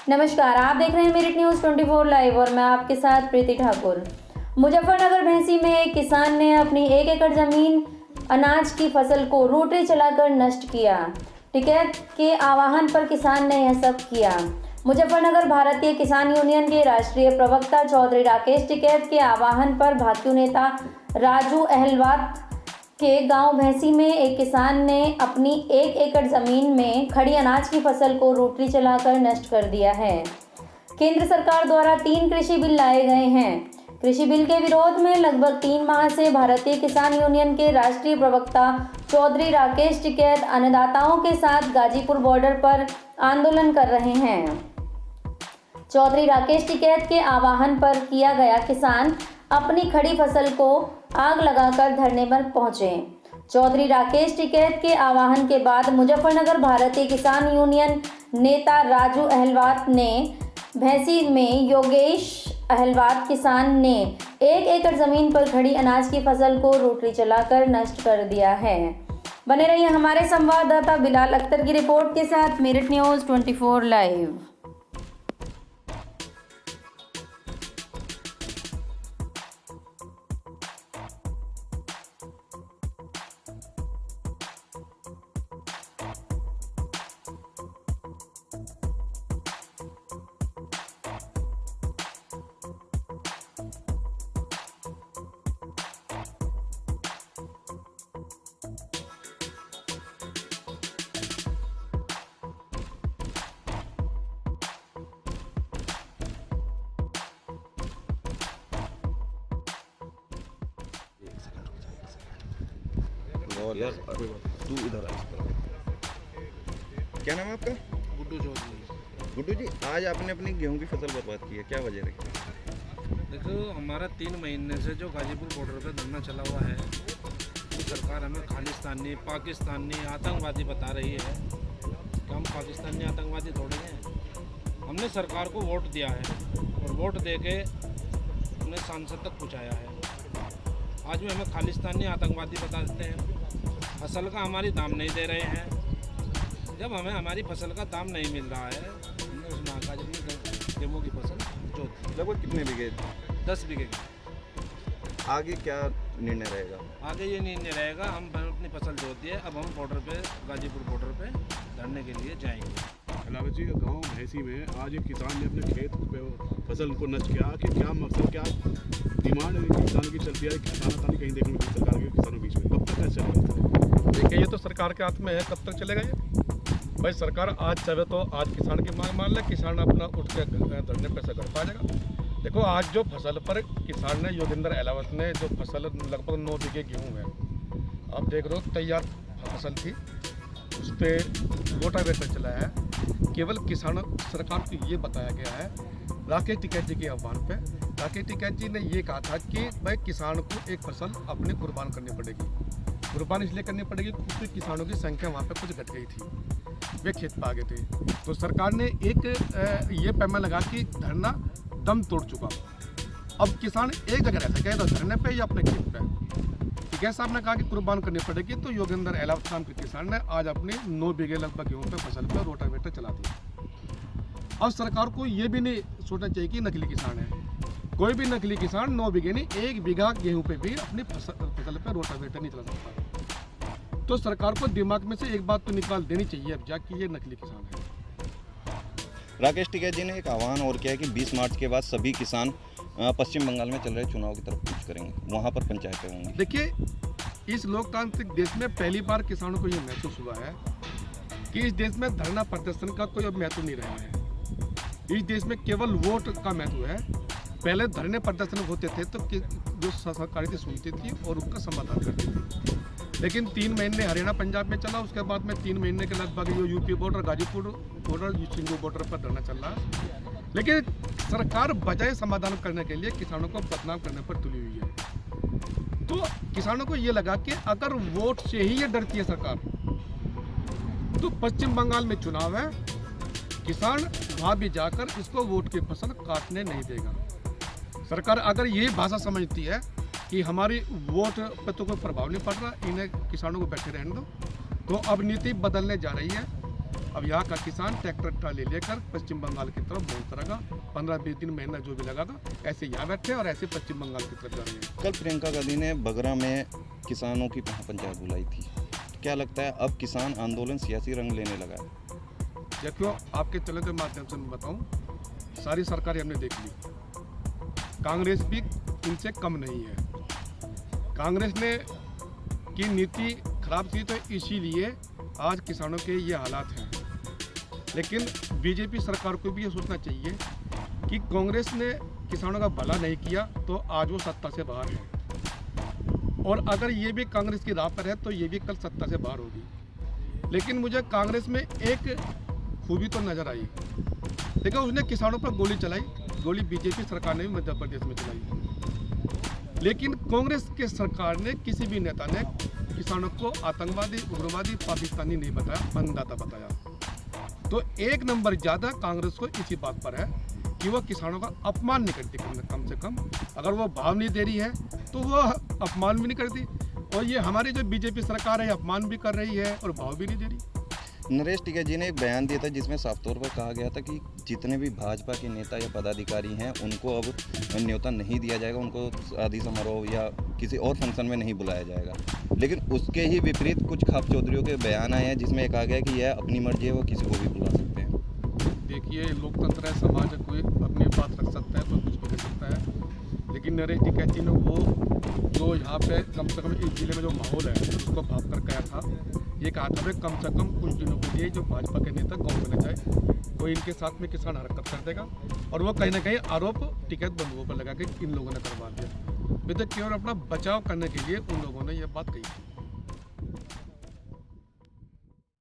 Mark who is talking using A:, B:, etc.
A: नमस्कार, आप देख रहे हैं मेरिट न्यूज़ 24 लाइव और मैं आपके साथ प्रीति ठाकुर। मुजफ्फरनगर भैंसी में एक किसान ने अपनी 1 एकड़ जमीन अनाज की फसल को रोटरी चलाकर नष्ट किया। टिकैत के आह्वान पर किसान ने यह सब किया। मुजफ्फरनगर भारतीय किसान यूनियन के राष्ट्रीय प्रवक्ता चौधरी राकेश टिकैत के आह्वान पर भाकियू नेता राजू अहलवात के गांव भैंसी में एक किसान ने अपनी 1 एकड़ जमीन में खड़ी अनाज की फसल को रोटरी चलाकर नष्ट कर दिया है। केंद्र सरकार द्वारा 3 कृषि बिल लाए गए हैं। कृषि बिल के विरोध में लगभग 3 माह से भारतीय किसान यूनियन के राष्ट्रीय प्रवक्ता चौधरी राकेश टिकैत अन्नदाताओं के साथ गाजीपुर बॉर्डर पर आंदोलन कर रहे हैं। चौधरी राकेश टिकैत के आह्वान पर किया गया किसान अपनी खड़ी फसल को आग लगाकर धरने पर पहुंचे। चौधरी राकेश टिकैत के आह्वान के बाद मुजफ्फरनगर भारतीय किसान यूनियन नेता राजू अहलवात ने भैंसी में योगेश अहलवात किसान ने 1 एकड़ जमीन पर खड़ी अनाज की फसल को रोटरी चलाकर नष्ट कर दिया है। बने रहिए हमारे संवाददाता बिलाल अख्तर की रिपोर्ट के साथ मेरिट न्यूज़ 24 लाइव।
B: और यार तू इधर आ। क्या नाम है आपका?
C: गुड्डू चौधरी।
B: गुड्डू जी, आज आपने अपनी गेहूं की फसल बर्बाद की है, क्या वजह रही?
C: देखो, हमारा 3 महीने से जो गाजीपुर बॉर्डर पे धरना चला हुआ है, तो सरकार हमें खालिस्तानी, पाकिस्तानी, आतंकवादी बता रही है कि हम पाकिस्तानी आतंकवादी थोड़े हैं। हमने सरकार को वोट दिया है और वोट दे के उन्हें सांसद तक पहुँचाया है। आज भी हमें खालिस्तानी आतंकवादी बता देते हैं। फसल का हमारी दाम नहीं दे रहे हैं। जब हमें हमारी फसल का दाम नहीं मिल रहा है, हमने उस नाकाज में गेहूँ की फसल जोत।
B: लगभग कितने बीघे?
C: 10 बीघे की।
B: आगे क्या निर्णय रहेगा?
C: आगे ये निर्णय रहेगा, हम अपनी फसल जोत दिए, अब हम बॉर्डर पे, गाजीपुर बॉर्डर पे धरने के लिए जाएंगे।
D: अलावा जी, गाँव भैंसी में आज एक किसान ने अपने खेत पे फसल को नष्ट किया कि क्या मकसद, क्या डिमांड किसान की चलती है? किसान कहीं देखने को सरकार के किसानों के बीच में कब तक ऐसे चलेगा?
E: देखिए, ये तो सरकार के हाथ में है, कब तक चलेगा ये? भाई सरकार आज चाहे तो आज किसान की मांग मान ले, किसान अपना उठ के धरने पे से कर पाएगा। देखो, आज जो फसल पर किसान ने, योगेंद्र अहलावत ने, जो फसल लगभग 9 बीघे गेहूँ है, आप देख रहे हो, तैयार फसल थी, उस पर रोटावेटर चलाया है। केवल किसान, सरकार को ये बताया गया है राकेश टिकैत जी के आह्वान पे, राकेश टिकैत जी ने ये कहा था कि भाई किसान को एक फसल अपने कुर्बान करनी पड़ेगी। कुर्बान इसलिए करनी पड़ेगी क्योंकि किसानों की संख्या वहाँ पे कुछ घट गई थी, वे खेत पर आ गए थे। तो सरकार ने एक ये पैमा लगा कि धरना दम तोड़ चुका। अब किसान एक जगह रहता है, धरने पे या अपने खेत पे। टिकैत साहब ने कहा कि कुर्बान करनी पड़ेगी, तो योगेंद्र अहलावत नाम के किसान ने आज अपने 9 बीघे लगभग गेहूँ पे फसल पर रोटावेटर चला दिया। अब सरकार को ये भी नहीं सोचना चाहिए कि नकली किसान है। कोई भी नकली किसान 9 बीघे नहीं, 1 बीघा गेहूं पे भी अपनी फसल पे रोटावेटर नहीं चला सकता। तो सरकार को दिमाग में से एक बात तो निकाल देनी चाहिए अब जाके, ये नकली किसान है।
B: राकेश टिकैत जी ने एक आह्वान और किया कि 20 मार्च के बाद सभी किसान पश्चिम बंगाल में चल रहे चुनाव की तरफ कूच करेंगे, वहाँ पर पंचायतें होंगी।
E: देखिए, इस लोकतांत्रिक देश में पहली बार किसानों को ये महसूस हुआ है कि इस देश में धरना प्रदर्शन का कोई अब महत्व नहीं रहा है। इस देश में केवल वोट का महत्व है। पहले धरने प्रदर्शन होते थे तो जो सरकार सुनती थी और उनका समाधान करती थी, लेकिन 3 महीने हरियाणा पंजाब में चला, उसके बाद में 3 महीने के लगभग ये UP border, Ghazipur border, Singhu border पर धरना चल रहा है। लेकिन सरकार बजाय समाधान करने के लिए किसानों को बदनाम करने पर तुली हुई है। तो किसानों को ये लगा कि अगर वोट से ही ये डरती है सरकार, तो पश्चिम बंगाल में चुनाव है, किसान वहाँ भी जाकर इसको वोट की फसल काटने नहीं देगा। सरकार अगर ये भाषा समझती है कि हमारी वोट पर तो कोई प्रभाव नहीं पड़ रहा, इन्हें किसानों को बैठे रहने दो, तो अब नीति बदलने जा रही है। अब यहाँ का किसान ट्रैक्टर ट्राली लेकर पश्चिम बंगाल की तरफ बहुत रहेगा, 15-20 दिन महीना जो भी लगेगा, ऐसे यहाँ बैठे और ऐसे पश्चिम बंगाल की तरफ जा रहे हैं।
B: कल प्रियंका गांधी ने बगरा में किसानों की पंचायत बुलाई थी, क्या लगता है अब किसान आंदोलन सियासी रंग लेने लगा है?
E: देखो, आपके चैनल के माध्यम से मैं बताऊं, सारी सरकारें हमने देख ली, कांग्रेस भी इनसे कम नहीं है। कांग्रेस ने की नीति खराब थी तो इसीलिए आज किसानों के ये हालात हैं। लेकिन बीजेपी सरकार को भी ये सोचना चाहिए कि कांग्रेस ने किसानों का भला नहीं किया तो आज वो सत्ता से बाहर है, और अगर ये भी कांग्रेस की राह पर है तो ये भी कल सत्ता से बाहर होगी। लेकिन मुझे कांग्रेस में एक खूबी तो नज़र आई, देखो उसने किसानों पर गोली चलाई, गोली बीजेपी सरकार ने भी मध्य प्रदेश में चलाई, लेकिन कांग्रेस के सरकार ने किसी भी नेता ने किसानों को आतंकवादी, उग्रवादी, पाकिस्तानी नहीं बताया, अन्नदाता बताया। तो एक नंबर ज़्यादा कांग्रेस को इसी बात पर है कि वो किसानों का अपमान नहीं करती, कम से कम अगर वो भाव नहीं दे रही है तो वो अपमान भी नहीं करती, और ये हमारी जो बीजेपी सरकार है अपमान भी कर रही है और भाव भी नहीं दे रही।
B: नरेश टिकैत जी ने एक बयान दिया था जिसमें साफ तौर पर कहा गया था कि जितने भी भाजपा के नेता या पदाधिकारी हैं उनको अब न्योता नहीं दिया जाएगा, उनको शादी समारोह या किसी और फंक्शन में नहीं बुलाया जाएगा। लेकिन उसके ही विपरीत कुछ खाप चौधरियों के बयान आए हैं जिसमें कहा गया कि यह अपनी मर्जी है, वो किसी को भी बुला सकते हैं।
E: देखिए, लोकतंत्र है, समाज है, कोई अपनी बात रख सकता है, कोई कुछ भी कर सकता है। लेकिन नरेश टिकैत जी ने वो जो यहाँ पे कम से कम इस जिले में जो माहौल है उसको भाप कर गया था, ये कहा था कम से कम कुछ दिनों के लिए जो भाजपा के नेता गाँव में न जाए, कोई इनके साथ में किसान हरकत कर देगा, और वो कहीं ना कहीं आरोप टिकैत बंधुओं पर लगा के इन लोगों ने करवा दिया। विधेयक केवल अपना बचाव करने के लिए उन लोगों ने यह बात कही।